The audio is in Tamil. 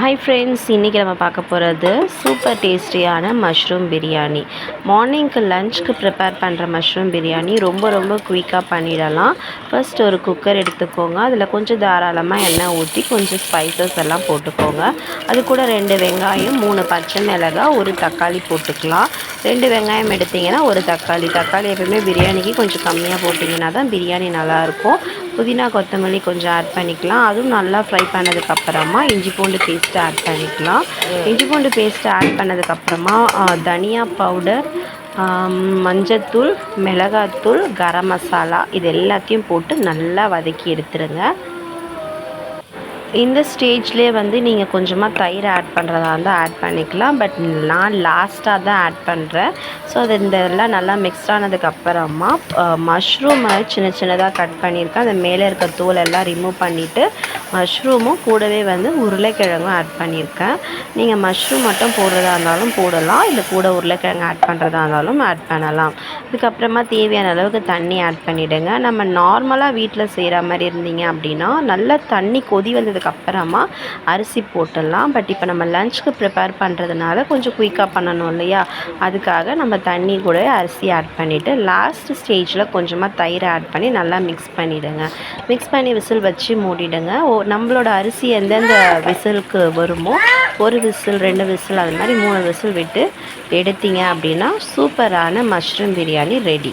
ஹாய் ஃப்ரெண்ட்ஸ், இன்றைக்கி நம்ம பார்க்க போகிறது சூப்பர் டேஸ்டியான மஷ்ரூம் பிரியாணி. மார்னிங்க்கு லஞ்சுக்கு ப்ரிப்பேர் பண்ணுற மஷ்ரூம் பிரியாணி ரொம்ப குயிக்காக பண்ணிடலாம். ஃபர்ஸ்ட் ஒரு குக்கர் எடுத்துக்கோங்க. அதில் கொஞ்சம் தாராளமாக எண்ணெய் ஊற்றி கொஞ்சம் ஸ்பைசஸ் எல்லாம் போட்டுக்கோங்க. அது கூட 2 வெங்காயம், 3 பச்சை மிளகாய், ஒரு தக்காளி போட்டுக்கலாம். 2 வெங்காயம் எடுத்திங்கன்னா ஒரு தக்காளி எப்பவுமே பிரியாணிக்கு கொஞ்சம் கம்மியாக போட்டிங்கன்னா தான் பிரியாணி நல்லாயிருக்கும். புதினா கொத்தமல்லி கொஞ்சம் ஆட் பண்ணிக்கலாம். அதுவும் நல்லா ஃப்ரை பண்ணதுக்கப்புறமா இஞ்சி பூண்டு பேஸ்ட்டு ஆட் பண்ணிக்கலாம். இஞ்சி பூண்டு பேஸ்ட்டு ஆட் பண்ணதுக்கப்புறமா தனியா பவுடர், மஞ்சத்தூள், மிளகாத்தூள், கரம் மசாலா இது எல்லாத்தையும் போட்டு நல்லா வதக்கி எடுத்துருங்க. இந்த ஸ்டேஜ்லேயே நீங்கள் கொஞ்சமாக தயிர் ஆட் பண்ணுறதா இருந்தால் ஆட் பண்ணிக்கலாம். பட் நான் லாஸ்ட்டாக தான் ஆட் பண்ணுறேன். ஸோ அது இதெல்லாம் நல்லா மிக்ஸ் ஆனதுக்கப்புறமா மஷ்ரூமை சின்னதாக கட் பண்ணியிருக்கேன். அது மேலே இருக்க தோல் எல்லாம் ரிமூவ் பண்ணிவிட்டு மஷ்ரூமும் கூடவே உருளைக்கிழங்கும் ஆட் பண்ணியிருக்கேன். நீங்கள் மஷ்ரூம் மட்டும் போடுறதா இருந்தாலும் போடலாம், இல்லை கூட உருளைக்கிழங்கு ஆட் பண்ணுறதா இருந்தாலும் ஆட் பண்ணலாம். இதுக்கப்புறமா தேவையான அளவுக்கு தண்ணி ஆட் பண்ணிவிடுங்க. நம்ம நார்மலாக வீட்டில் செய்கிற மாதிரி இருந்தீங்க அப்படின்னா நல்லா தண்ணி கொதி வந்ததுக்கப்புறமா அரிசி போட்டுடலாம். பட் இப்போ நம்ம லஞ்சுக்கு ப்ரிப்பேர் பண்ணுறதுனால கொஞ்சம் குயிக்காக பண்ணணும் இல்லையா, அதுக்காக நம்ம தண்ணி கூட அரிசி ஆட் பண்ணிவிட்டு லாஸ்ட் ஸ்டேஜில் கொஞ்சமாக தயிர் ஆட் பண்ணி நல்லா மிக்ஸ் பண்ணிவிடுங்க. மிக்ஸ் பண்ணி விசில் வச்சு மூடிடுங்க. நம்மளோட அரிசி எந்தெந்த விசிலுக்கு வருமோ 1 விசில், 2 விசில், அது மாதிரி 3 விசில் விட்டு எடுத்தீங்க அப்படின்னா சூப்பரான மஷ்ரூம் பிரியாணி ரெடி.